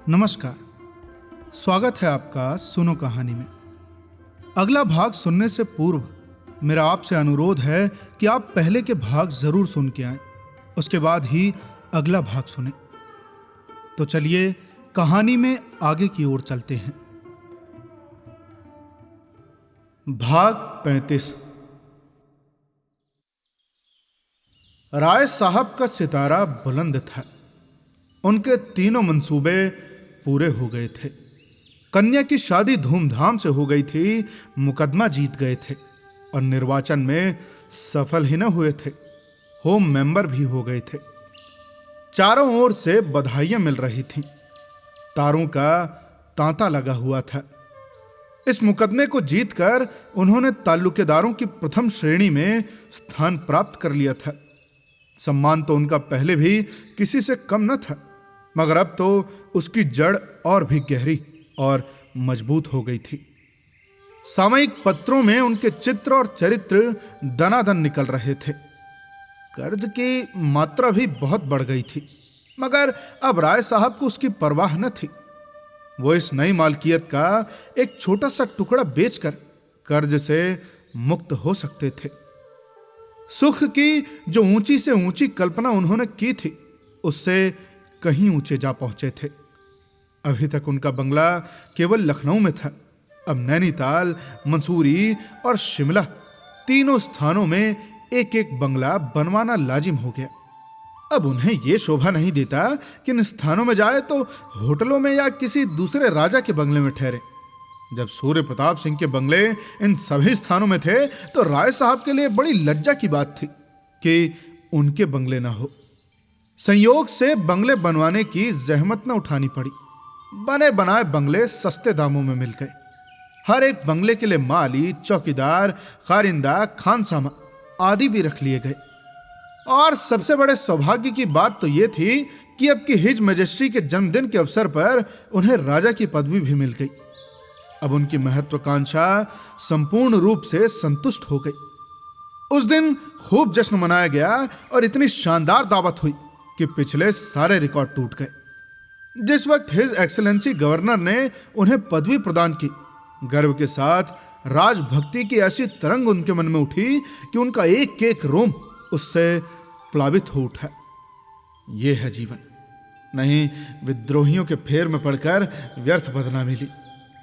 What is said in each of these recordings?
नमस्कार। स्वागत है आपका सुनो कहानी में। अगला भाग सुनने से पूर्व मेरा आपसे अनुरोध है कि आप पहले के भाग जरूर सुन के आएं, उसके बाद ही अगला भाग सुने। तो चलिए कहानी में आगे की ओर चलते हैं। भाग 35। राय साहब का सितारा बुलंद था। उनके तीनों मंसूबे पूरे हो गए थे। कन्या की शादी धूमधाम से हो गई थी, मुकदमा जीत गए थे और निर्वाचन में सफल ही न हुए थे, होम मेंबर भी हो गए थे। चारों ओर से बधाइयां मिल रही थीं। तारों का तांता लगा हुआ था। इस मुकदमे को जीतकर उन्होंने ताल्लुकेदारों की प्रथम श्रेणी में स्थान प्राप्त कर लिया था। सम्मान तो उनका पहले भी किसी से कम न था, मगर अब तो उसकी जड़ और भी गहरी और मजबूत हो गई थी। सामयिक पत्रों में उनके चित्र और चरित्र दनादन निकल रहे थे। कर्ज की मात्रा भी बहुत बढ़ गई थी, मगर अब राय साहब को उसकी परवाह न थी। वो इस नई मालकियत का एक छोटा सा टुकड़ा बेचकर कर्ज से मुक्त हो सकते थे। सुख की जो ऊंची से ऊंची कल्पना उन्होंने की थी, उससे कहीं ऊंचे जा पहुंचे थे। अभी तक उनका बंगला केवल लखनऊ में था। अब नैनीताल, मंसूरी और शिमला तीनों स्थानों में एक एक बंगला बनवाना लाजिम हो गया। अब उन्हें यह शोभा नहीं देता कि इन स्थानों में जाए तो होटलों में या किसी दूसरे राजा के बंगले में ठहरे। जब सूर्य प्रताप सिंह के बंगले इन सभी स्थानों में थे तो राय साहब के लिए बड़ी लज्जा की बात थी कि उनके बंगले ना हो। संयोग से बंगले बनवाने की जहमत न उठानी पड़ी। बने बनाए बंगले सस्ते दामों में मिल गए। हर एक बंगले के लिए माली, चौकीदार, खारिंदा, खानसामा आदि भी रख लिए गए। और सबसे बड़े सौभाग्य की बात तो यह थी कि अब की हिज मैजेस्टी के जन्मदिन के अवसर पर उन्हें राजा की पदवी भी मिल गई। अब उनकी महत्वाकांक्षा संपूर्ण रूप से संतुष्ट हो गई। उस दिन खूब जश्न मनाया गया और इतनी शानदार दावत हुई कि पिछले सारे रिकॉर्ड टूट गए। जिस वक्त हिज एक्सेलेंसी गवर्नर ने उन्हें पदवी प्रदान की, गर्व के साथ राजभक्ति की ऐसी तरंग उनके मन में उठी कि उनका एक एक रोम उससे प्लावित हो उठा। यह है जीवन। नहीं, विद्रोहियों के फेर में पड़कर व्यर्थ बदनामी ली,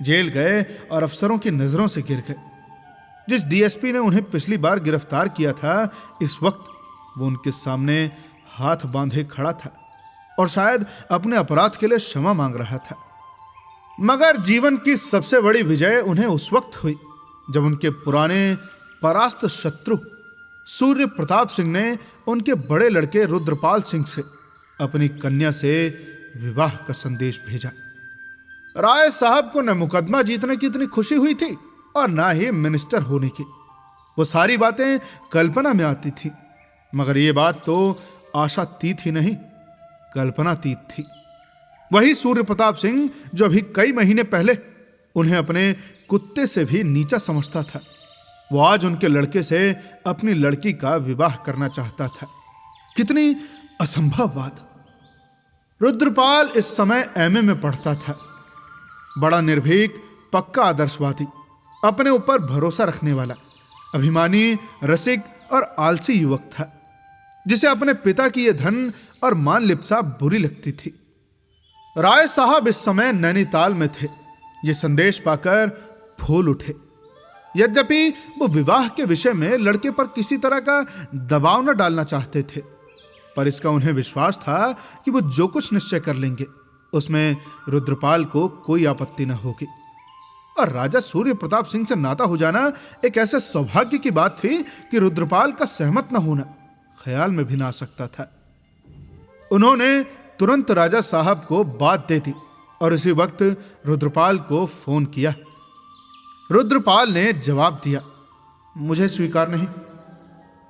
जेल गए और अफसरों की नजरों से गिर गए। जिस डीएसपी ने उन्हें पिछली बार गिरफ्तार किया था, इस वक्त वो उनके सामने हाथ बांधे खड़ा था और शायद अपने अपराध के लिए क्षमा मांग रहा था। मगर जीवन की सबसे बड़ी विजय उन्हें उस वक्त हुई जब उनके पुराने परास्त शत्रु सूर्य प्रताप सिंह ने उनके बड़े लड़के रुद्रपाल सिंह से अपनी कन्या से विवाह का संदेश भेजा। राय साहब को न मुकदमा जीतने की इतनी खुशी हुई थी और ना ही मिनिस्टर होने की। वो सारी बातें कल्पना में आती थी, मगर ये बात तो आशातीत ही नहीं, कल्पनातीत थी। वही सूर्य प्रताप सिंह जो अभी कई महीने पहले उन्हें अपने कुत्ते से भी नीचा समझता था, वो आज उनके लड़के से अपनी लड़की का विवाह करना चाहता था। कितनी असंभव बात। रुद्रपाल इस समय एमए में पढ़ता था। बड़ा निर्भीक, पक्का आदर्शवादी, अपने ऊपर भरोसा रखने वाला, अभिमानी, रसिक और आलसी युवक था, जिसे अपने पिता की यह धन और मान लिप्सा बुरी लगती थी। राय साहब इस समय नैनीताल में थे। ये संदेश पाकर फूल उठे। यद्यपि वो विवाह के विषय में लड़के पर किसी तरह का दबाव न डालना चाहते थे, पर इसका उन्हें विश्वास था कि वो जो कुछ निश्चय कर लेंगे उसमें रुद्रपाल को कोई आपत्ति न होगी। और राजा सूर्य प्रताप सिंह से नाता हो जाना एक ऐसे सौभाग्य की बात थी कि रुद्रपाल का सहमत न होना ख्याल में भी ना आ सकता था। उन्होंने तुरंत राजा साहब को बात दे दी और उसी वक्त रुद्रपाल को फोन किया। रुद्रपाल ने जवाब दिया, मुझे स्वीकार नहीं।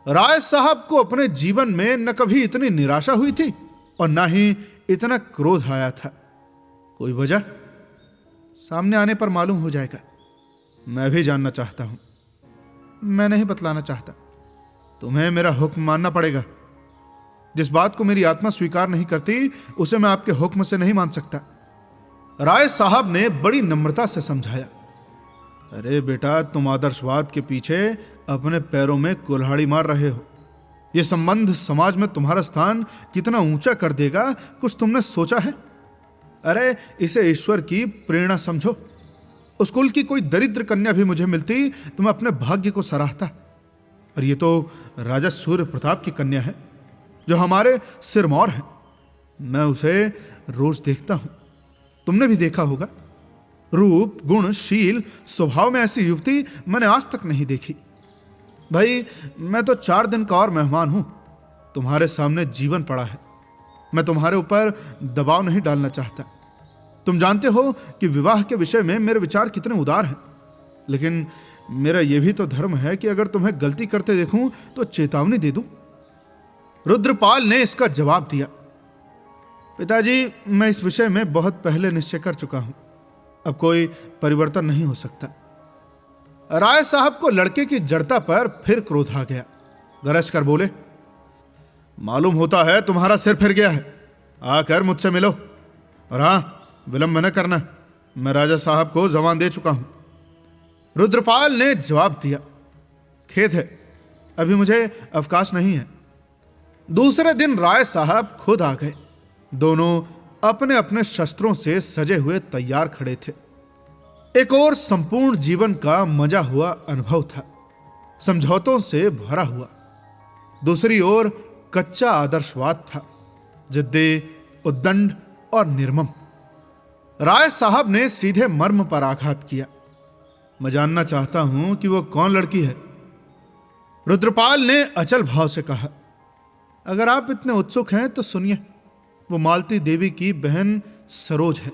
राय साहब को अपने जीवन में न कभी इतनी निराशा हुई थी और न ही इतना क्रोध आया था। कोई वजह? सामने आने पर मालूम हो जाएगा। मैं भी जानना चाहता हूं। मैं नहीं बतलाना चाहता। तुम्हें मेरा हुक्म मानना पड़ेगा। जिस बात को मेरी आत्मा स्वीकार नहीं करती उसे मैं आपके हुक्म से नहीं मान सकता। राय साहब ने बड़ी नम्रता से समझाया, अरे बेटा, तुम आदर्शवाद के पीछे अपने पैरों में कुल्हाड़ी मार रहे हो। यह संबंध समाज में तुम्हारा स्थान कितना ऊंचा कर देगा, कुछ तुमने सोचा है? अरे इसे ईश्वर की प्रेरणा समझो। उस कुल की कोई दरिद्र कन्या भी मुझे मिलती तो मैं अपने भाग्य को सराहता। और ये तो राजा सूर्य प्रताप की कन्या है जो हमारे सिरमौर है। मैं उसे रोज देखता हूं, तुमने भी देखा होगा। रूप, गुण, शील, स्वभाव में ऐसी युवती मैंने आज तक नहीं देखी। भाई, मैं तो 4 दिन का और मेहमान हूं, तुम्हारे सामने जीवन पड़ा है। मैं तुम्हारे ऊपर दबाव नहीं डालना चाहता। तुम जानते हो कि विवाह के विषय में मेरे विचार कितने उदार हैं, लेकिन मेरा यह भी तो धर्म है कि अगर तुम्हें गलती करते देखूं तो चेतावनी दे दूं। रुद्रपाल ने इसका जवाब दिया, पिताजी, मैं इस विषय में बहुत पहले निश्चय कर चुका हूं, अब कोई परिवर्तन नहीं हो सकता। राय साहब को लड़के की जड़ता पर फिर क्रोध आ गया। गरज कर बोले, मालूम होता है तुम्हारा सिर फिर गया है, आकर मुझसे मिलो। और हां, विलंब न करना, मैं राजा साहब को जबान दे चुका हूं। रुद्रपाल ने जवाब दिया, खेद है, अभी मुझे अवकाश नहीं है। दूसरे दिन राय साहब खुद आ गए। दोनों अपने अपने शस्त्रों से सजे हुए तैयार खड़े थे। एक और संपूर्ण जीवन का मजा हुआ अनुभव था, समझौतों से भरा हुआ। दूसरी ओर कच्चा आदर्शवाद था, जिद्दी, उद्दंड और निर्मम। राय साहब ने सीधे मर्म पर आघात किया, मैं जानना चाहता हूं कि वो कौन लड़की है। रुद्रपाल ने अचल भाव से कहा, अगर आप इतने उत्सुक हैं तो सुनिए, वो मालती देवी की बहन सरोज है।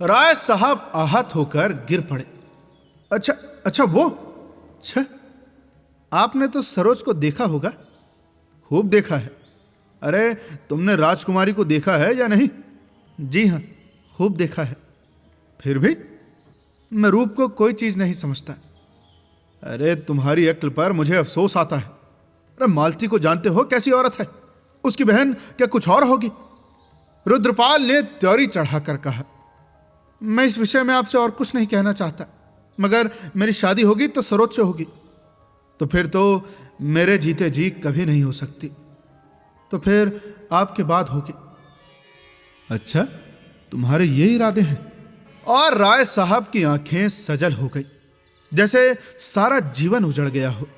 राय साहब आहत होकर गिर पड़े। अच्छा वो? अच्छा, आपने तो सरोज को देखा होगा। खूब देखा है। अरे, तुमने राजकुमारी को देखा है या नहीं? जी हां, खूब देखा है। फिर भी मैं रूप को कोई चीज नहीं समझता। अरे, तुम्हारी अक्ल पर मुझे अफसोस आता है। अरे, मालती को जानते हो, कैसी औरत है? उसकी बहन क्या कुछ और होगी? रुद्रपाल ने त्योरी चढ़ाकर कहा, मैं इस विषय में आपसे और कुछ नहीं कहना चाहता, मगर मेरी शादी होगी तो सरोज से होगी। तो फिर तो मेरे जीते जी कभी नहीं हो सकती, तो फिर आपके बाद होगी। अच्छा, तुम्हारे ये इरादे हैं? और राय साहब की आंखें सजल हो गई, जैसे सारा जीवन उजड़ गया हो।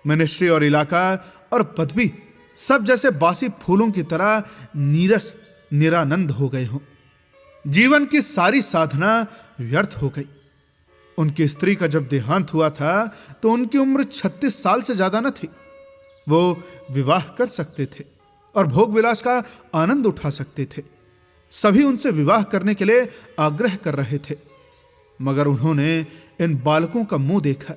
मिनिस्ट्री और इलाका और पदवी सब जैसे बासी फूलों की तरह नीरस निरानंद हो गए हों। जीवन की सारी साधना व्यर्थ हो गई। उनकी स्त्री का जब देहांत हुआ था तो उनकी उम्र 36 साल से ज्यादा न थी। वो विवाह कर सकते थे और भोग विलास का आनंद उठा सकते थे। सभी उनसे विवाह करने के लिए आग्रह कर रहे थे, मगर उन्होंने इन बालकों का मुंह देखा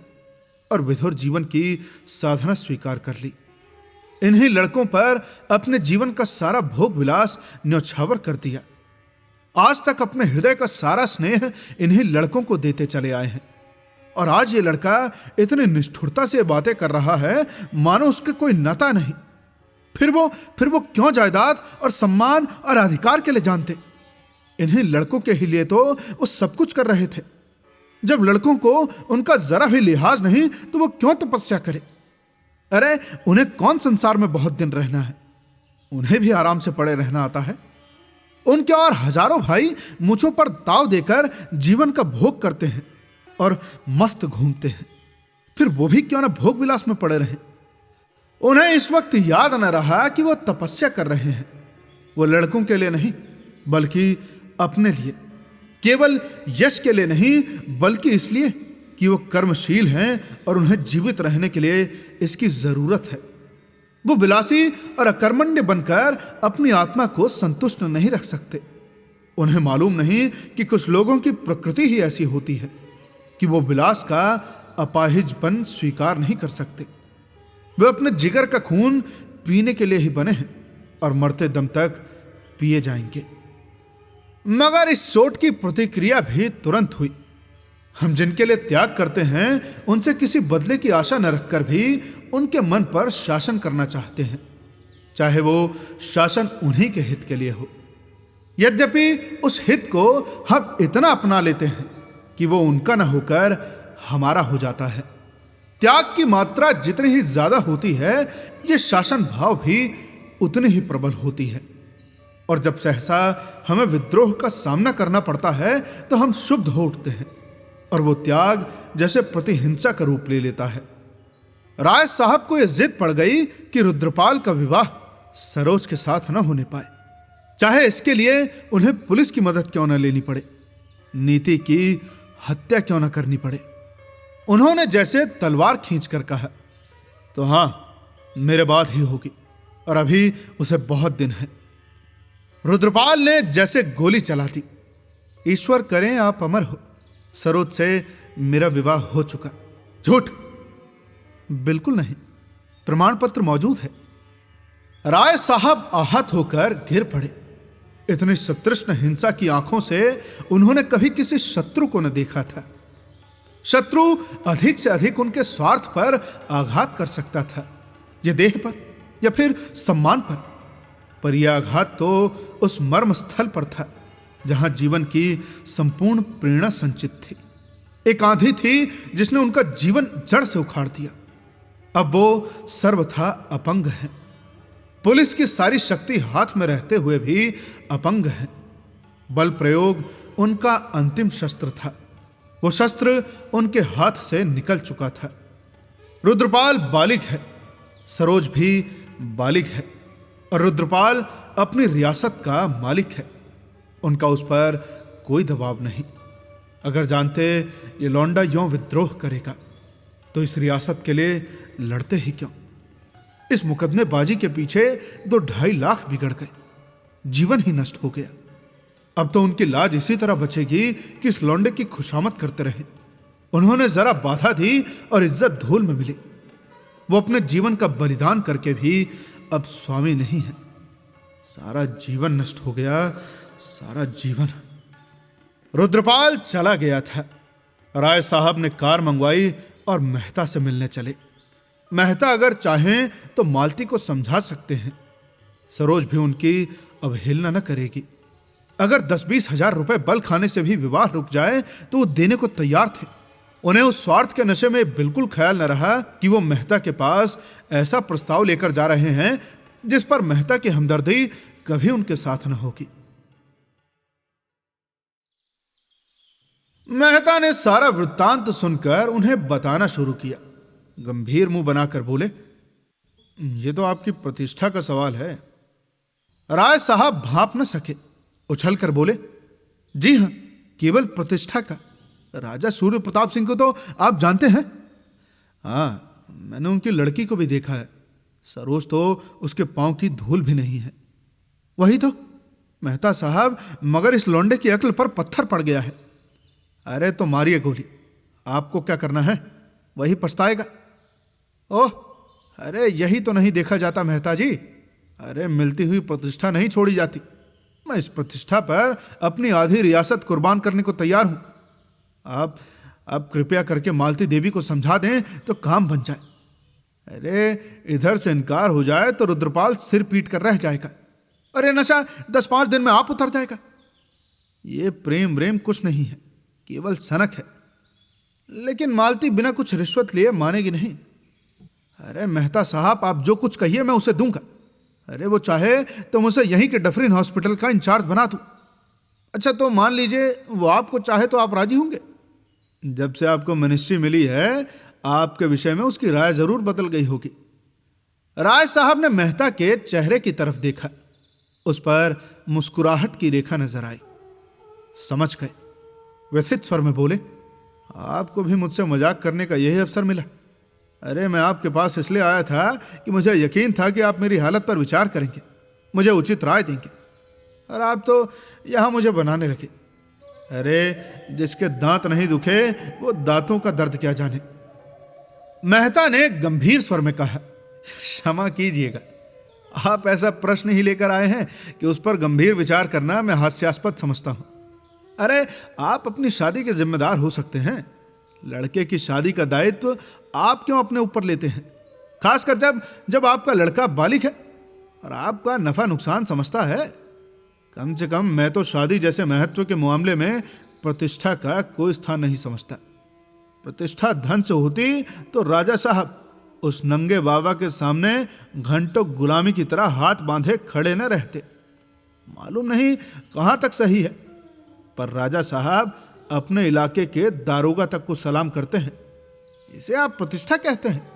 और विधुर जीवन की साधना स्वीकार कर ली। इन्हीं लड़कों पर अपने जीवन का सारा भोग विलास न्यौछावर कर दिया। आज तक अपने हृदय का सारा स्नेह इन्हीं लड़कों को देते चले आए हैं, और आज ये लड़का इतनी निष्ठुरता से बातें कर रहा है मानो उसके कोई नाता नहीं। फिर वो क्यों जायदाद और सम्मान और अधिकार के लिए जानते? इन्हीं लड़कों के ही लिए तो वो सब कुछ कर रहे थे। जब लड़कों को उनका जरा भी लिहाज नहीं तो वो क्यों तपस्या करे? अरे, उन्हें कौन संसार में बहुत दिन रहना है? उन्हें भी आराम से पड़े रहना आता है। उनके और हजारों भाई मुझों पर दाव देकर जीवन का भोग करते हैं और मस्त घूमते हैं, फिर वो भी क्यों ना भोग विलास में पड़े रहें। उन्हें इस वक्त याद न रहा कि वो तपस्या कर रहे हैं। वो लड़कों के लिए नहीं बल्कि अपने लिए, केवल यश के लिए नहीं बल्कि इसलिए कि वो कर्मशील हैं और उन्हें जीवित रहने के लिए इसकी जरूरत है। वो विलासी और अकर्मण्य बनकर अपनी आत्मा को संतुष्ट नहीं रख सकते। उन्हें मालूम नहीं कि कुछ लोगों की प्रकृति ही ऐसी होती है कि वो विलास का अपाहिजपन स्वीकार नहीं कर सकते। वे अपने जिगर का खून पीने के लिए ही बने हैं और मरते दम तक पिए जाएंगे। मगर इस चोट की प्रतिक्रिया भी तुरंत हुई। हम जिनके लिए त्याग करते हैं उनसे किसी बदले की आशा न रखकर भी उनके मन पर शासन करना चाहते हैं, चाहे वो शासन उन्हीं के हित के लिए हो। यद्यपि उस हित को हम इतना अपना लेते हैं कि वो उनका न होकर हमारा हो जाता है। त्याग की मात्रा जितनी ही ज्यादा होती है, ये शासन भाव भी उतनी ही प्रबल होती है। और जब सहसा हमें विद्रोह का सामना करना पड़ता है तो हम शुद्ध हो उठते हैं और वो त्याग जैसे प्रतिहिंसा का रूप ले लेता है। राय साहब को यह जिद पड़ गई कि रुद्रपाल का विवाह सरोज के साथ न होने पाए, चाहे इसके लिए उन्हें पुलिस की मदद क्यों न लेनी पड़े, नीति की हत्या क्यों न करनी पड़े। उन्होंने जैसे तलवार खींचकर कहा, तो हां, मेरे बाद ही होगी और अभी उसे बहुत दिन है। रुद्रपाल ने जैसे गोली चला दी, ईश्वर करें आप अमर हो, सरोज से मेरा विवाह हो चुका। झूठ, बिल्कुल नहीं, प्रमाण पत्र मौजूद है। राय साहब आहत होकर गिर पड़े। इतनी सतृष्ण हिंसा की आंखों से उन्होंने कभी किसी शत्रु को न देखा था। शत्रु अधिक से अधिक उनके स्वार्थ पर आघात कर सकता था, यह देह पर या फिर सम्मान पर यह आघात तो उस मर्म स्थल पर था जहां जीवन की संपूर्ण प्रेरणा संचित थी। एक आंधी थी जिसने उनका जीवन जड़ से उखाड़ दिया। अब वो सर्वथा अपंग हैं, पुलिस की सारी शक्ति हाथ में रहते हुए भी अपंग हैं। बल प्रयोग उनका अंतिम शस्त्र था, वो शस्त्र उनके हाथ से निकल चुका था। रुद्रपाल बालिग है, सरोज भी बालिग है और रुद्रपाल अपनी रियासत का मालिक है। उनका उस पर कोई दबाव नहीं। अगर जानते ये लौंडा यों विद्रोह करेगा तो इस रियासत के लिए लड़ते ही क्यों। इस मुकदमेबाजी के पीछे 2-2.5 लाख बिगड़ गए, जीवन ही नष्ट हो गया। अब तो उनकी लाज इसी तरह बचेगी कि इस लौंडे की खुशामद करते रहे। उन्होंने जरा बाधा दी और इज्जत धूल में मिली। वो अपने जीवन का बलिदान करके भी अब स्वामी नहीं है। सारा जीवन नष्ट हो गया, सारा जीवन। रुद्रपाल चला गया था। राय साहब ने कार मंगवाई और मेहता से मिलने चले। मेहता अगर चाहें तो मालती को समझा सकते हैं, सरोज भी उनकी अवहेलना न करेगी। अगर 10-20 हजार रुपए बल खाने से भी विवाह रुक जाए तो वो देने को तैयार थे। उन्हें उस स्वार्थ के नशे में बिल्कुल ख्याल न रहा कि वो मेहता के पास ऐसा प्रस्ताव लेकर जा रहे हैं जिस पर मेहता की हमदर्दी कभी उनके साथ न होगी। मेहता ने सारा वृत्तांत सुनकर उन्हें बताना शुरू किया। गंभीर मुंह बनाकर बोले, ये तो आपकी प्रतिष्ठा का सवाल है। राय साहब भांप न सके, उछलकर बोले, जी हां, केवल प्रतिष्ठा का। राजा सूर्य प्रताप सिंह को तो आप जानते हैं। हां, मैंने उनकी लड़की को भी देखा है। सरोज तो उसके पांव की धूल भी नहीं है। वही तो मेहता साहब, मगर इस लौंडे की अक्ल पर पत्थर पड़ गया है। अरे तो मारिए गोली, आपको क्या करना है, वही पछताएगा। ओह, अरे यही तो नहीं देखा जाता मेहता जी। अरे मिलती हुई प्रतिष्ठा नहीं छोड़ी जाती। मैं इस प्रतिष्ठा पर अपनी आधी रियासत कुर्बान करने को तैयार हूं। आप कृपया करके मालती देवी को समझा दें तो काम बन जाए। अरे इधर से इनकार हो जाए तो रुद्रपाल सिर पीट कर रह जाएगा। अरे नशा 10-5 दिन में आप उतर जाएगा। ये प्रेम व्रेम कुछ नहीं है, केवल सनक है। लेकिन मालती बिना कुछ रिश्वत लिए मानेगी नहीं। अरे मेहता साहब, आप जो कुछ कहिए मैं उसे दूंगा। अरे वो चाहे तो मुझे यहीं के डफरिन हॉस्पिटल का इंचार्ज बना दूं। अच्छा तो मान लीजिए वो आपको चाहे तो आप राजी होंगे। जब से आपको मिनिस्ट्री मिली है, आपके विषय में उसकी राय जरूर बदल गई होगी। राय साहब ने मेहता के चेहरे की तरफ देखा। उस पर मुस्कुराहट की रेखा नजर आई। समझ गए। व्यथित स्वर में बोले, आपको भी मुझसे मजाक करने का यही अवसर मिला। अरे मैं आपके पास इसलिए आया था कि मुझे यकीन था कि आप मेरी हालत पर विचार करेंगे, मुझे उचित राय देंगे, और आप तो यहां मुझे बनाने लगे। अरे जिसके दांत नहीं दुखे वो दांतों का दर्द क्या जाने। मेहता ने गंभीर स्वर में कहा, क्षमा कीजिएगा, आप ऐसा प्रश्न ही लेकर आए हैं कि उस पर गंभीर विचार करना मैं हास्यास्पद समझता हूं। अरे आप अपनी शादी के जिम्मेदार हो सकते हैं। लड़के की शादी का दायित्व आप क्यों अपने ऊपर लेते हैं, खासकर जब आपका लड़का बालिग है और आपका नफा नुकसान समझता है। कम से कम मैं तो शादी जैसे महत्व के मामले में प्रतिष्ठा का कोई स्थान नहीं समझता। प्रतिष्ठा धन से होती तो राजा साहब उस नंगे बाबा के सामने घंटों गुलामी की तरह हाथ बांधे खड़े न रहते। मालूम नहीं कहां तक सही है, पर राजा साहब अपने इलाके के दारोगा तक को सलाम करते हैं। इसे आप प्रतिष्ठा कहते हैं?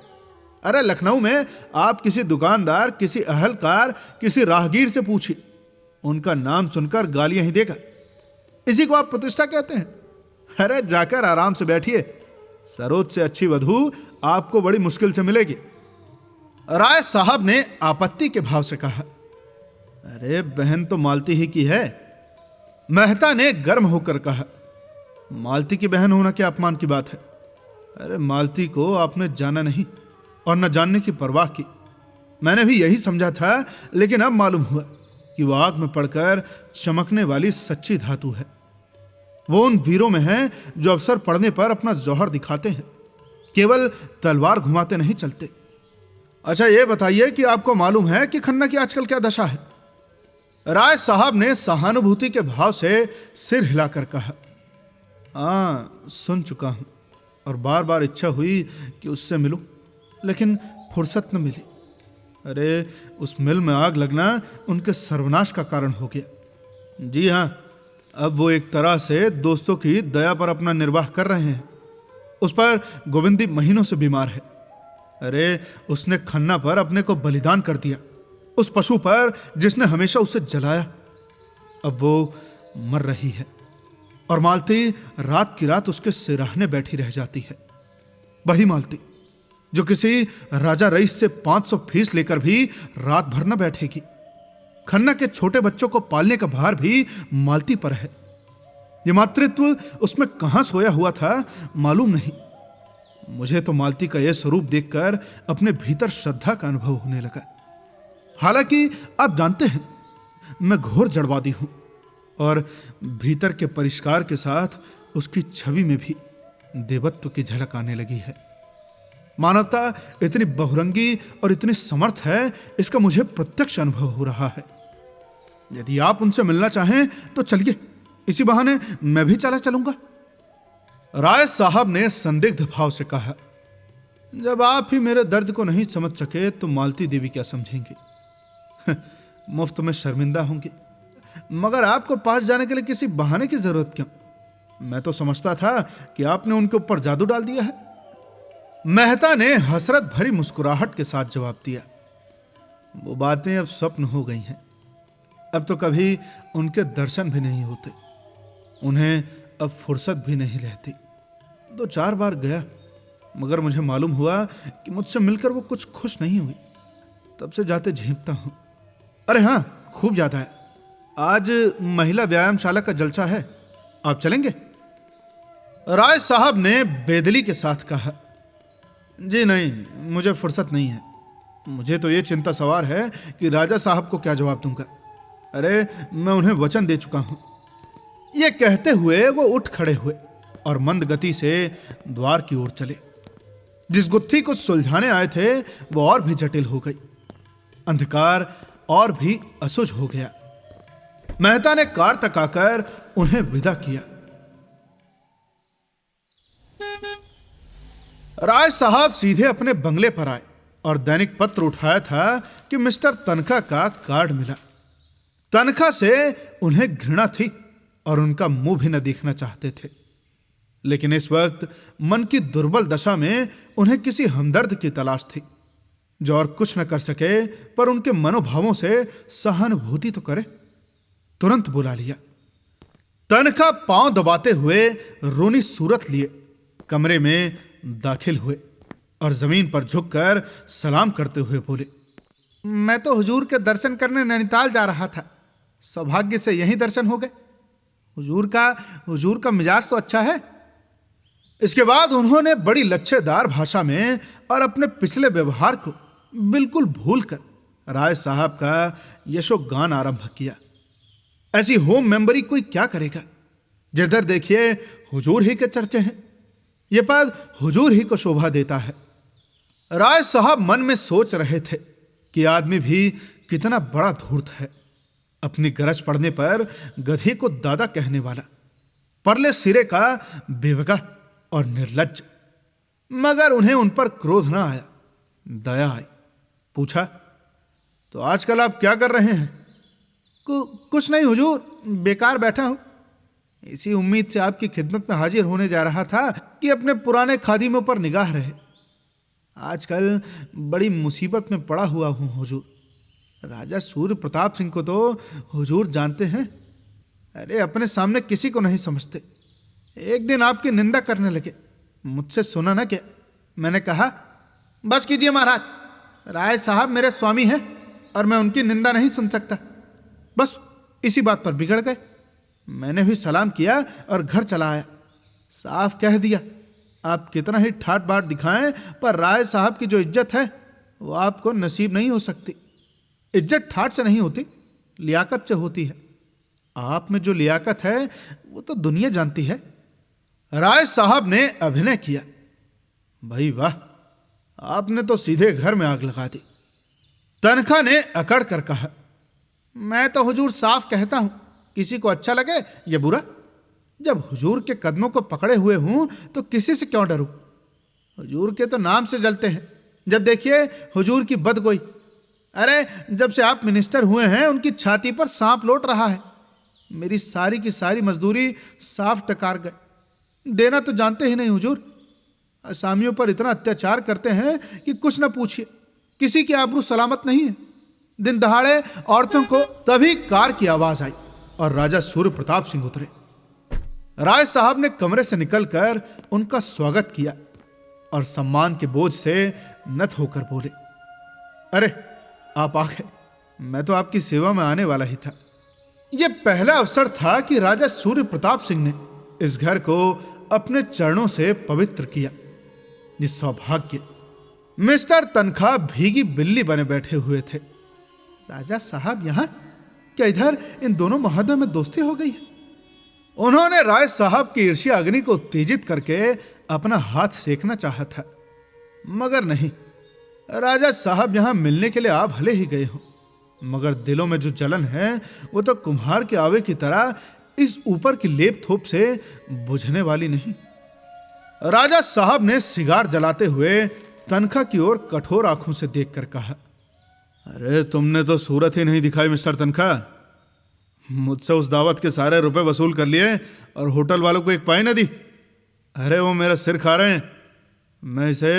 अरे लखनऊ में आप किसी दुकानदार, किसी अहलकार, किसी राहगीर से पूछिए, उनका नाम सुनकर गालियां ही देगा। इसी को आप प्रतिष्ठा कहते हैं? अरे जाकर आराम से बैठिए, सरोज से अच्छी वधू आपको बड़ी मुश्किल से मिलेगी। राय साहब ने आपत्ति के भाव से कहा, अरे बहन तो मालती ही की है। मेहता ने गर्म होकर कहा, मालती की बहन होना क्या अपमान की बात है? अरे मालती को आपने जाना नहीं और न जानने की परवाह की। मैंने भी यही समझा था, लेकिन अब मालूम हुआ कि वह आग में पड़कर चमकने वाली सच्ची धातु है। वो उन वीरों में है जो अवसर पड़ने पर अपना जौहर दिखाते हैं, केवल तलवार घुमाते नहीं चलते। अच्छा ये बताइए कि आपको मालूम है कि खन्ना की आजकल क्या दशा है? राय साहब ने सहानुभूति के भाव से सिर हिलाकर कहा, हाँ सुन चुका हूं और बार बार इच्छा हुई कि उससे मिलूं, लेकिन फुर्सत न मिली। अरे उस मिल में आग लगना उनके सर्वनाश का कारण हो गया। जी हाँ, अब वो एक तरह से दोस्तों की दया पर अपना निर्वाह कर रहे हैं। उस पर गोविंदी महीनों से बीमार है। अरे उसने खन्ना पर अपने को बलिदान कर दिया, उस पशु पर जिसने हमेशा उसे जलाया। अब वो मर रही है और मालती रात की रात उसके सिराहने बैठी रह जाती है। वही मालती जो किसी राजा रईस से 500 फीस लेकर भी रात भर न बैठेगी। खन्ना के छोटे बच्चों को पालने का भार भी मालती पर है। ये मातृत्व उसमें कहां सोया हुआ था मालूम नहीं। मुझे तो मालती का यह स्वरूप देखकर अपने भीतर श्रद्धा का अनुभव होने लगा। हालांकि आप जानते हैं मैं घोर जड़वादी हूं और भीतर के परिष्कार के साथ उसकी छवि में भी देवत्व की झलक आने लगी है। मानवता इतनी बहुरंगी और इतनी समर्थ है, इसका मुझे प्रत्यक्ष अनुभव हो रहा है। यदि आप उनसे मिलना चाहें तो चलिए, इसी बहाने मैं भी चला चलूंगा। राय साहब ने संदिग्ध भाव से कहा, जब आप ही मेरे दर्द को नहीं समझ सके तो मालती देवी क्या समझेंगी? मुफ्त में शर्मिंदा होंगी। मगर आपको पास जाने के लिए किसी बहाने की जरूरत क्यों? मैं तो समझता था कि आपने उनके ऊपर जादू डाल दिया है। मेहता ने हसरत भरी मुस्कुराहट के साथ जवाब दिया, वो बातें अब स्वप्न हो गई हैं। अब तो कभी उनके दर्शन भी नहीं होते, उन्हें अब फुर्सत भी नहीं रहती। 2-4 बार गया, मगर मुझे मालूम हुआ कि मुझसे मिलकर वो कुछ खुश नहीं हुई। तब से जाते झेंपता हूं। अरे हाँ, खूब जाता है। आज महिला व्यायामशाला का जलसा है, आप चलेंगे? राय साहब ने बेदली के साथ कहा, जी नहीं, मुझे फुर्सत नहीं है। मुझे तो ये चिंता सवार है कि राजा साहब को क्या जवाब दूंगा। अरे मैं उन्हें वचन दे चुका हूं। ये कहते हुए वो उठ खड़े हुए और मंद गति से द्वार की ओर चले। जिस गुत्थी को सुलझाने आए थे वो और भी जटिल हो गई, अंधकार और भी असुझ हो गया। मेहता ने कार तक आकर उन्हें विदा किया। राय साहब सीधे अपने बंगले पर आए और दैनिक पत्र उठाया था कि मिस्टर तनखा का कार्ड मिला। तनखा से उन्हें घृणा थी और उनका मुंह भी न देखना चाहते थे, लेकिन इस वक्त मन की दुर्बल दशा में उन्हें किसी हमदर्द की तलाश थी जो और कुछ न कर सके पर उनके मनोभावों से सहानुभूति तो करे। तुरंत बुला लिया। तनखा पांव दबाते हुए रोनी सूरत लिए कमरे में दाखिल हुए और जमीन पर झुककर सलाम करते हुए बोले, मैं तो हुजूर के दर्शन करने नैनीताल जा रहा था, सौभाग्य से यहीं दर्शन हो गए। हुजूर का मिजाज तो अच्छा है। इसके बाद उन्होंने बड़ी लच्छेदार भाषा में और अपने पिछले व्यवहार को बिल्कुल भूलकर राय साहब का यशोगान आरंभ किया। ऐसी होम मेंबरी कोई क्या करेगा? जिधर देखिए हुजूर ही के चर्चे हैं। यह पद हुजूर ही को शोभा देता है। राय साहब मन में सोच रहे थे कि आदमी भी कितना बड़ा धूर्त है। अपनी गरज पड़ने पर गधे को दादा कहने वाला, परले सिरे का बेवकूफ और निर्लज्ज। मगर उन्हें उन पर क्रोध ना आया, दया आई। पूछा, तो आजकल आप क्या कर रहे हैं? कुछ नहीं हुजूर, बेकार बैठा हूं। इसी उम्मीद से आपकी खिदमत में हाजिर होने जा रहा था कि अपने पुराने खादिमों पर निगाह रहे। आजकल बड़ी मुसीबत में पड़ा हुआ हूं हुजूर। राजा सूर्य प्रताप सिंह को तो हुजूर जानते हैं। अरे अपने सामने किसी को नहीं समझते। एक दिन आपकी निंदा करने लगे। मुझसे सुना ना क्या? मैंने कहा, बस कीजिए महाराज, राय साहब मेरे स्वामी हैं और मैं उनकी निंदा नहीं सुन सकता। बस इसी बात पर बिगड़ गए। मैंने भी सलाम किया और घर चला आया। साफ कह दिया, आप कितना ही ठाट बाट दिखाएं, पर राय साहब की जो इज्जत है वो आपको नसीब नहीं हो सकती। इज्जत ठाट से नहीं होती, लियाकत से होती है। आप में जो लियाकत है वो तो दुनिया जानती है। राय साहब ने अभिनय किया, भाई वाह, आपने तो सीधे घर में आग लगा दी। तनखा ने अकड़ कर कहा, मैं तो हुजूर साफ कहता हूं, किसी को अच्छा लगे या बुरा। जब हुजूर के कदमों को पकड़े हुए हूं तो किसी से क्यों डरूं? हुजूर के तो नाम से जलते हैं। जब देखिए हुजूर की बदगोई। अरे जब से आप मिनिस्टर हुए हैं उनकी छाती पर सांप लौट रहा है। मेरी सारी की सारी मजदूरी साफ टकार गए। देना तो जानते ही नहीं हुजूर। असामियों पर इतना अत्याचार करते हैं कि कुछ न पूछिए, किसी की आबरू सलामत नहीं है। दिन दहाड़े औरतों को। तभी कार की आवाज आई और राजा सूर्य प्रताप सिंह उतरे। राय साहब ने कमरे से निकलकर उनका स्वागत किया और सम्मान के बोझ से नत होकर बोले, अरे आप आ गए, मैं तो आपकी सेवा में आने वाला ही था। यह पहला अवसर था कि राजा सूर्य प्रताप सिंह ने इस घर को अपने चरणों से पवित्र किया। ये सौभाग्य। मिस्टर तनखा भीगी बिल्ली बने बैठे हुए थे। राजा साहब यहां? क्या इधर इन दोनों महोदयों में दोस्ती हो गई है? उन्होंने राय साहब की ईर्ष्या अग्नि को उत्तेजित करके अपना हाथ सेकना चाहा था, मगर नहीं। राजा साहब यहां मिलने के लिए आ भले ही गए हों, मगर दिलों में जो जलन है वो तो कुम्हार के आवे की तरह इस ऊपर की लेप थोप से बुझने वाली नहीं। राजा साहब ने सिगार जलाते हुए तनखा की ओर कठोर आंखों से देखकर कहा, अरे तुमने तो सूरत ही नहीं दिखाई मिस्टर तनखा। मुझसे उस दावत के सारे रुपए वसूल कर लिए और होटल वालों को एक पाई न दी। अरे वो मेरा सिर खा रहे हैं। मैं इसे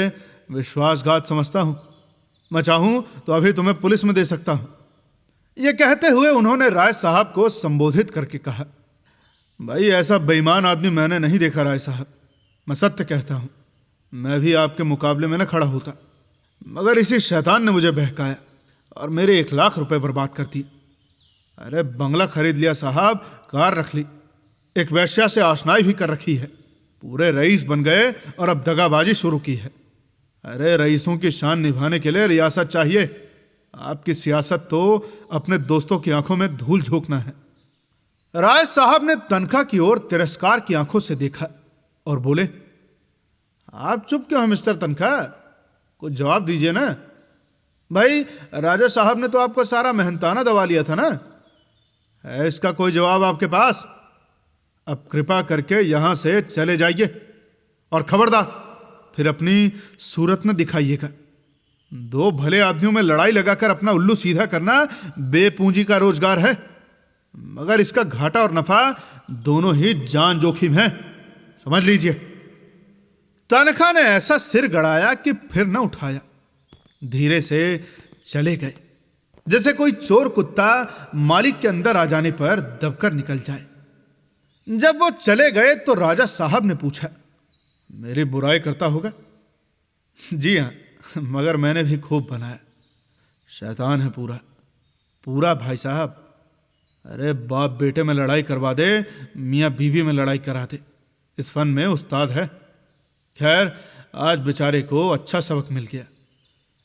विश्वासघात समझता हूं। मैं चाहूं तो अभी तुम्हें पुलिस में दे सकता हूं। यह कहते हुए उन्होंने राय साहब को संबोधित करके कहा, भाई ऐसा बेईमान आदमी मैंने नहीं देखा राय साहब। मैं सत्य कहता हूं, मैं भी आपके मुकाबले में न खड़ा होता, मगर इसी शैतान ने मुझे बहकाया और मेरे 1 लाख रुपए बर्बाद कर दिए। अरे बंगला खरीद लिया साहब, कार रख ली, एक वेश्या से आशनाई भी कर रखी है, पूरे रईस बन गए और अब दगाबाजी शुरू की है। अरे रईसों की शान निभाने के लिए रियासत चाहिए। आपकी सियासत तो अपने दोस्तों की आंखों में धूल झोंकना है। राय साहब ने तनखा की ओर तिरस्कार की आंखों से देखा और बोले, आप चुप क्यों हैं मिस्टर तनखा? कुछ जवाब दीजिए ना। भाई राजा साहब ने तो आपका सारा मेहनताना दबा लिया था ना। है इसका कोई जवाब आपके पास? अब कृपा करके यहां से चले जाइए और खबरदार फिर अपनी सूरत न दिखाइएगा। 2 भले आदमियों में लड़ाई लगाकर अपना उल्लू सीधा करना बेपूंजी का रोजगार है, मगर इसका घाटा और नफा दोनों ही जान जोखिम है, समझ लीजिए। तनखा ने ऐसा सिर गड़ाया कि फिर न उठाया। धीरे से चले गए, जैसे कोई चोर कुत्ता मालिक के अंदर आ जाने पर दबकर निकल जाए। जब वो चले गए तो राजा साहब ने पूछा, मेरी बुराई करता होगा? जी हां, मगर मैंने भी खूब बनाया। शैतान है पूरा पूरा भाई साहब। अरे बाप बेटे में लड़ाई करवा दे, मियाँ बीवी में लड़ाई करा दे, इस फन में उस्ताद है। खैर आज बेचारे को अच्छा सबक मिल गया।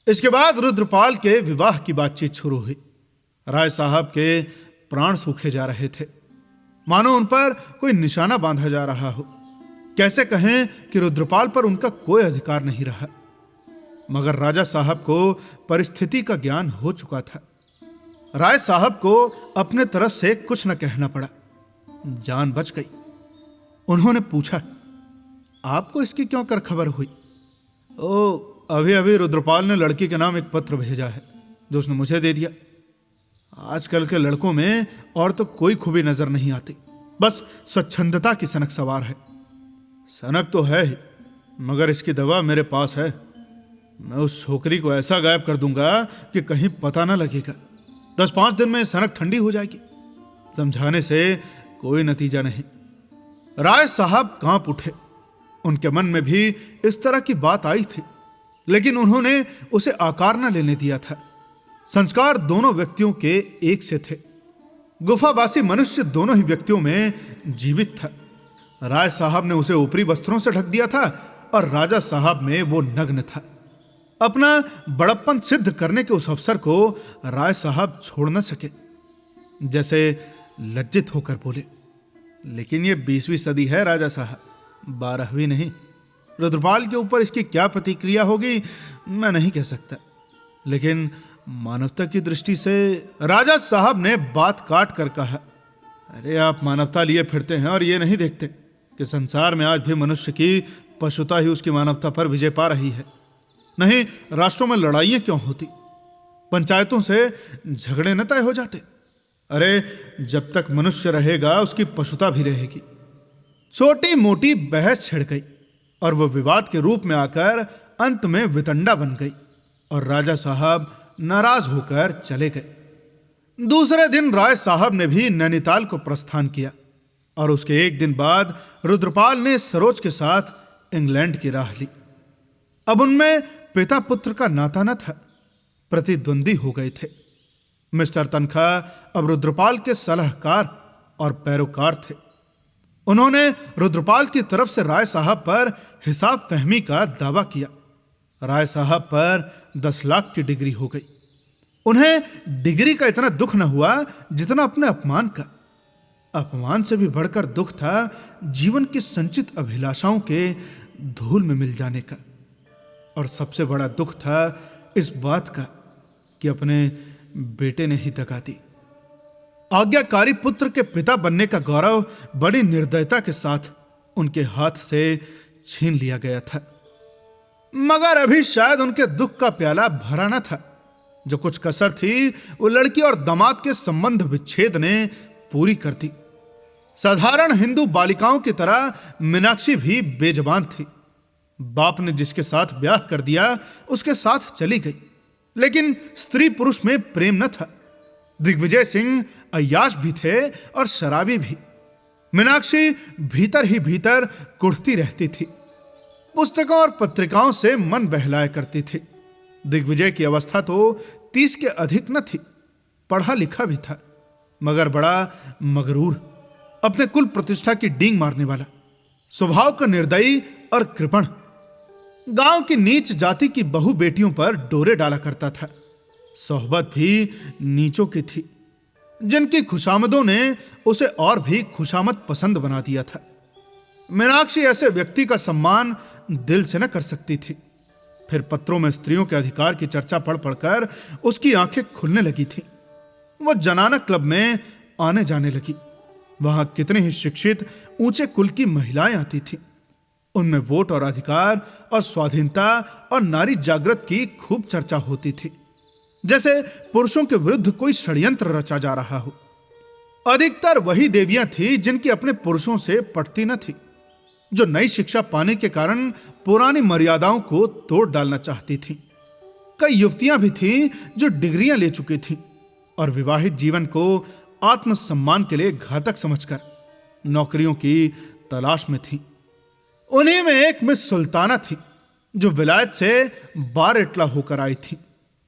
इसके बाद रुद्रपाल के विवाह की बातचीत शुरू हुई। राय साहब के प्राण सूखे जा रहे थे, मानो उन पर कोई निशाना बांधा जा रहा हो। कैसे कहें कि रुद्रपाल पर उनका कोई अधिकार नहीं रहा, मगर राजा साहब को परिस्थिति का ज्ञान हो चुका था। राय साहब को अपने तरफ से कुछ न कहना पड़ा, जान बच गई। उन्होंने पूछा, आपको इसकी क्यों कर खबर हुई? ओ, अभी अभी रुद्रपाल ने लड़की के नाम एक पत्र भेजा है जो उसने मुझे दे दिया। आजकल के लड़कों में और तो कोई खूबी नजर नहीं आती, बस स्वच्छंदता की सनक सवार है। सनक तो है ही, मगर इसकी दवा मेरे पास है। मैं उस छोकरी को ऐसा गायब कर दूंगा कि कहीं पता ना लगेगा। 10-5 दिन में सनक ठंडी हो जाएगी। समझाने से कोई नतीजा नहीं। राय साहब कांप उठे। उनके मन में भी इस तरह की बात आई थी, लेकिन उन्होंने उसे आकार न लेने दिया था। संस्कार दोनों व्यक्तियों के एक से थे। गुफावासी मनुष्य दोनों ही व्यक्तियों में जीवित था। राय साहब ने उसे ऊपरी वस्त्रों से ढक दिया था और राजा साहब में वो नग्न था। अपना बड़प्पन सिद्ध करने के उस अवसर को राय साहब छोड़ न सके। जैसे लज्जित होकर बोले, लेकिन ये 20वीं सदी है राजा साहब, 12वीं नहीं। रुद्रपाल के ऊपर इसकी क्या प्रतिक्रिया होगी मैं नहीं कह सकता, लेकिन मानवता की दृष्टि से। राजा साहब ने बात काट कर कहा, अरे आप मानवता लिए फिरते हैं और ये नहीं देखते कि संसार में आज भी मनुष्य की पशुता ही उसकी मानवता पर विजय पा रही है। नहीं, राष्ट्रों में लड़ाइयां क्यों होती, पंचायतों से झगड़े न तय हो जाते। अरे जब तक मनुष्य रहेगा उसकी पशुता भी रहेगी। छोटी मोटी बहस छिड़ गई और वह विवाद के रूप में आकर अंत में वितंडा बन गई और राजा साहब नाराज होकर चले गए। दूसरे दिन राय साहब ने भी नैनीताल को प्रस्थान किया और उसके एक दिन बाद रुद्रपाल ने सरोज के साथ इंग्लैंड की राह ली। अब उनमें पिता पुत्र का नाता न था, प्रतिद्वंदी हो गए थे। मिस्टर तनखा अब रुद्रपाल के सलाहकार और पैरोकार थे। उन्होंने रुद्रपाल की तरफ से राय साहब पर हिसाब फहमी का दावा किया। राय साहब पर 10 लाख की डिग्री हो गई। उन्हें डिग्री का इतना दुख न हुआ जितना अपने अपमान का। अपमान से भी बढ़कर दुख था जीवन की संचित अभिलाषाओं के धूल में मिल जाने का। और सबसे बड़ा दुख था इस बात का कि अपने बेटे ने ही दगा दी। आज्ञाकारी पुत्र के पिता बनने का गौरव बड़ी निर्दयता के साथ उनके हाथ से छीन लिया गया था। मगर अभी शायद उनके दुख का प्याला भरा न था। जो कुछ कसर थी वो लड़की और दामाद के संबंध विच्छेद ने पूरी कर दी। साधारण हिंदू बालिकाओं की तरह मीनाक्षी भी बेजबान थी। बाप ने जिसके साथ ब्याह कर दिया उसके साथ चली गई, लेकिन स्त्री पुरुष में प्रेम न था। दिग्विजय सिंह अय्याश भी थे और शराबी भी। मीनाक्षी भीतर ही भीतर कुढ़ती रहती थी। पुस्तकों और पत्रिकाओं से मन बहलाया करती थी। दिग्विजय की अवस्था तो 30 के अधिक न थी। पढ़ा लिखा भी था, मगर बड़ा मगरूर, अपने कुल प्रतिष्ठा की डींग मारने वाला, स्वभाव का निर्दयी और कृपण। गांव की नीच जाति की बहु बेटियों पर डोरे डाला करता था। सोहबत भी नीचों की थी, जिनकी खुशामदों ने उसे और भी खुशामद पसंद बना दिया था। मीनाक्षी ऐसे व्यक्ति का सम्मान दिल से न कर सकती थी। फिर पत्रों में स्त्रियों के अधिकार की चर्चा पढ़ पढ़कर उसकी आंखें खुलने लगी थी। वह जनाना क्लब में आने जाने लगी। वहां कितने ही शिक्षित ऊंचे कुल की महिलाएं आती थीं। उनमें वोट और अधिकार और स्वाधीनता और नारी जागृत की खूब चर्चा होती थी, जैसे पुरुषों के विरुद्ध कोई षड्यंत्र रचा जा रहा हो। अधिकतर वही देवियां थी जिनकी अपने पुरुषों से पटती न थी, जो नई शिक्षा पाने के कारण पुरानी मर्यादाओं को तोड़ डालना चाहती थीं। कई युवतियां भी थीं जो डिग्रियां ले चुकी थीं और विवाहित जीवन को आत्मसम्मान के लिए घातक समझकर नौकरियों की तलाश में थीं। उन्हीं में एक मिस सुल्ताना थी जो विलायत से बारएटला होकर आई थी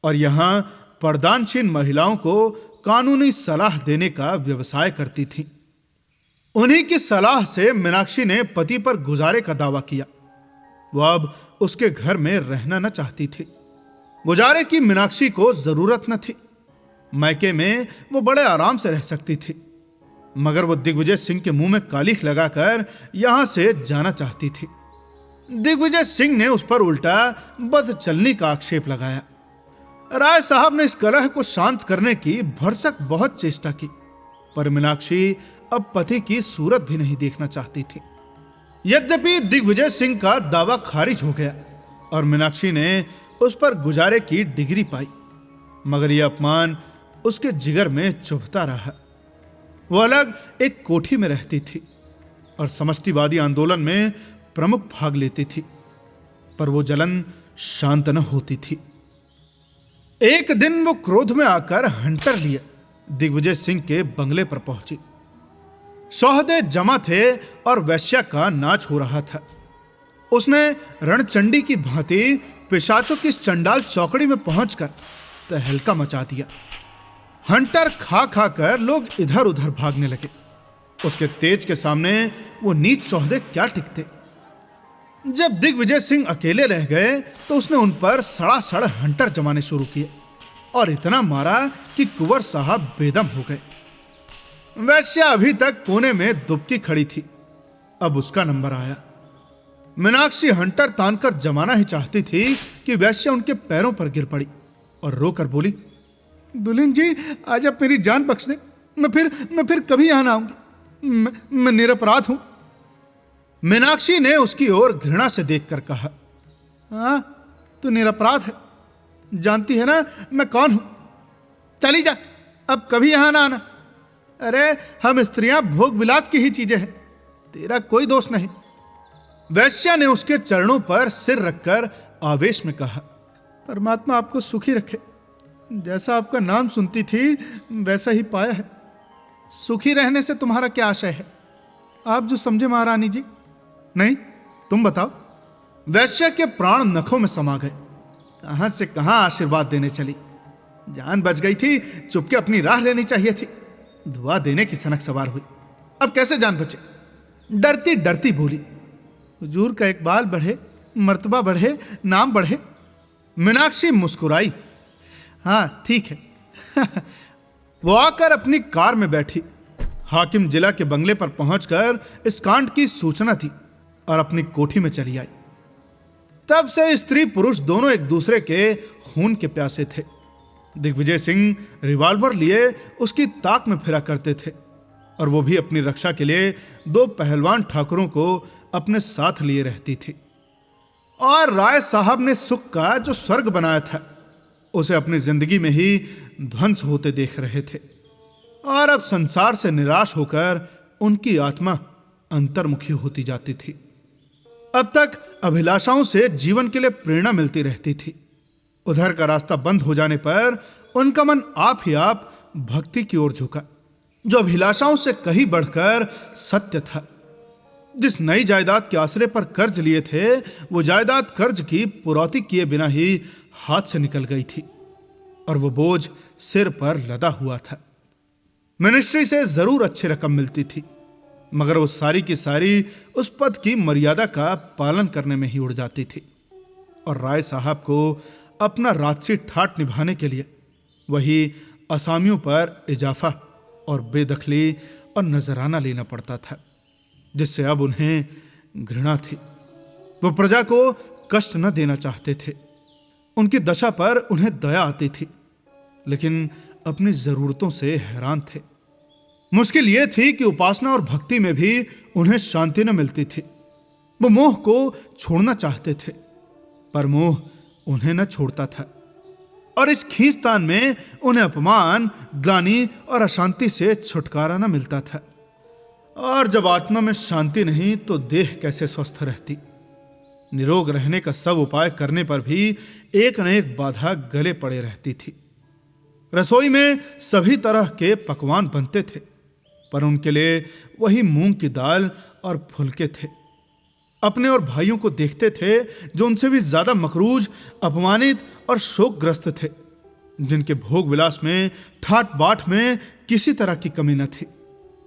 और यहां पर्दानशीन महिलाओं को कानूनी सलाह देने का व्यवसाय करती थी। उन्हीं की सलाह से मीनाक्षी ने पति पर गुजारे का दावा किया। वह अब उसके घर में रहना न चाहती थी। गुजारे की मीनाक्षी को जरूरत न थी। मैके में वो बड़े आराम से रह सकती थी, मगर वो दिग्विजय सिंह के मुंह में कालिख लगाकर यहां से जाना चाहती थी। दिग्विजय सिंह ने उस पर उल्टा बदचलनी का आक्षेप लगाया। राय साहब ने इस कलह को शांत करने की भरसक बहुत चेष्टा की, पर मीनाक्षी अब पति की सूरत भी नहीं देखना चाहती थी। यद्यपि दिग्विजय सिंह का दावा खारिज हो गया और मीनाक्षी ने उस पर गुजारे की डिग्री पाई, मगर यह अपमान उसके जिगर में चुभता रहा। वो अलग एक कोठी में रहती थी और समष्टिवादी आंदोलन में प्रमुख भाग लेती थी, पर वो जलन शांत न होती थी। एक दिन वो क्रोध में आकर हंटर लिए दिग्विजय सिंह के बंगले पर पहुंची। सौहदे जमा थे और वैश्या का नाच हो रहा था। उसने रणचंडी की भांति पिशाचों की इस चंडाल चौकड़ी में पहुंचकर तहलका मचा दिया। हंटर खा खा कर लोग इधर उधर भागने लगे। उसके तेज के सामने वो नीच सौहदे क्या टिकते। जब दिग्विजय सिंह अकेले रह गए तो उसने उन पर सड़ासड़ हंटर जमाने शुरू किए और इतना मारा कि कुंवर साहब बेदम हो गए। वैश्या अभी तक कोने में दुबकी खड़ी थी, अब उसका नंबर आया। मीनाक्षी हंटर तानकर जमाना ही चाहती थी कि वैश्या उनके पैरों पर गिर पड़ी और रोकर बोली, दुल्हन जी आज आप मेरी जान बख्श दे, मैं फिर कभी यहां ना आऊंगी, मैं निरपराध हूं। मीनाक्षी ने उसकी ओर घृणा से देखकर कहा, हाँ तू निरपराध है, जानती है ना मैं कौन हूं, चली जा, अब कभी यहां ना आना। अरे हम स्त्रियां भोग विलास की ही चीजें हैं, तेरा कोई दोष नहीं। वैश्या ने उसके चरणों पर सिर रखकर आवेश में कहा, परमात्मा आपको सुखी रखे, जैसा आपका नाम सुनती थी वैसा ही पाया है। सुखी रहने से तुम्हारा क्या आशय है, आप जो समझे महारानी जी। नहीं तुम बताओ। वैश्या के प्राण नखों में समा गए। कहां से कहां आशीर्वाद देने चली, जान बच गई थी, चुपके अपनी राह लेनी चाहिए थी, दुआ देने की सनक सवार हुई, अब कैसे जान बचे। डरती डरती बोली, हुजूर का इकबाल बढ़े, मर्तबा बढ़े, नाम बढ़े। मीनाक्षी मुस्कुराई, हाँ ठीक है। वो आकर अपनी कार में बैठी। हाकिम जिला के बंगले पर पहुंचकर इस कांड की सूचना दी और अपनी कोठी में चली आई। तब से स्त्री पुरुष दोनों एक दूसरे के खून के प्यासे थे। दिग्विजय सिंह रिवॉल्वर लिए उसकी ताक में फिरा करते थे और वो भी अपनी रक्षा के लिए दो पहलवान ठाकुरों को अपने साथ लिए रहती थी। और राय साहब ने सुख का जो स्वर्ग बनाया था उसे अपनी जिंदगी में ही ध्वंस होते देख रहे थे और अब संसार से निराश होकर उनकी आत्मा अंतर्मुखी होती जाती थी। अब तक अभिलाषाओं से जीवन के लिए प्रेरणा मिलती रहती थी, उधर का रास्ता बंद हो जाने पर उनका मन आप ही आप भक्ति की ओर झुका, जो अभिलाषाओं से कहीं बढ़कर सत्य था। जिस नई जायदाद के आश्रय पर कर्ज लिए थे वो जायदाद कर्ज की पुरौती किए बिना ही हाथ से निकल गई थी और वो बोझ सिर पर लदा हुआ था। मिनिस्ट्री से जरूर अच्छी रकम मिलती थी, मगर वो सारी की सारी उस पद की मर्यादा का पालन करने में ही उड़ जाती थी और राय साहब को अपना राजसी ठाट निभाने के लिए वही असामियों पर इजाफा और बेदखली और नजराना लेना पड़ता था, जिससे अब उन्हें घृणा थी। वो प्रजा को कष्ट न देना चाहते थे, उनकी दशा पर उन्हें दया आती थी, लेकिन अपनी जरूरतों से हैरान थे। मुश्किल यह थी कि उपासना और भक्ति में भी उन्हें शांति न मिलती थी। वो मोह को छोड़ना चाहते थे, पर मोह उन्हें न छोड़ता था और इस खींचतान में उन्हें अपमान, ग्लानि और अशांति से छुटकारा न मिलता था। और जब आत्मा में शांति नहीं तो देह कैसे स्वस्थ रहती। निरोग रहने का सब उपाय करने पर भी एक न एक बाधा गले पड़े रहती थी। रसोई में सभी तरह के पकवान बनते थे, पर उनके लिए वही मूंग की दाल और फुलके थे। अपने और भाइयों को देखते थे जो उनसे भी ज्यादा मकरूज, अपमानित और शोकग्रस्त थे, जिनके भोग विलास में, ठाट बाट में किसी तरह की कमी न थी,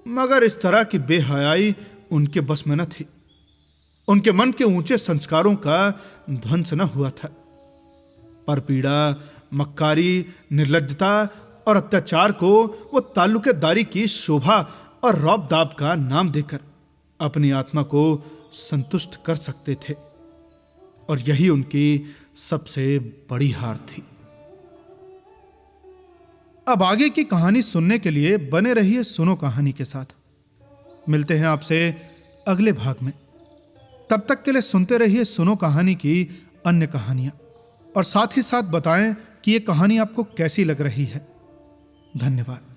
मगर इस तरह की बेहयाई उनके बस में न थी। उनके मन के ऊंचे संस्कारों का ध्वंस न हुआ था, पर पीड़ा, मक्कारी, निर्लज्जता और अत्याचार को वो ताल्लुकेदारी की शोभा और रौब दाब का नाम देकर अपनी आत्मा को संतुष्ट कर सकते थे, और यही उनकी सबसे बड़ी हार थी। अब आगे की कहानी सुनने के लिए बने रहिए सुनो कहानी के साथ। मिलते हैं आपसे अगले भाग में। तब तक के लिए सुनते रहिए सुनो कहानी की अन्य कहानियां, और साथ ही साथ बताएं कि ये कहानी आपको कैसी लग रही है। धन्यवाद।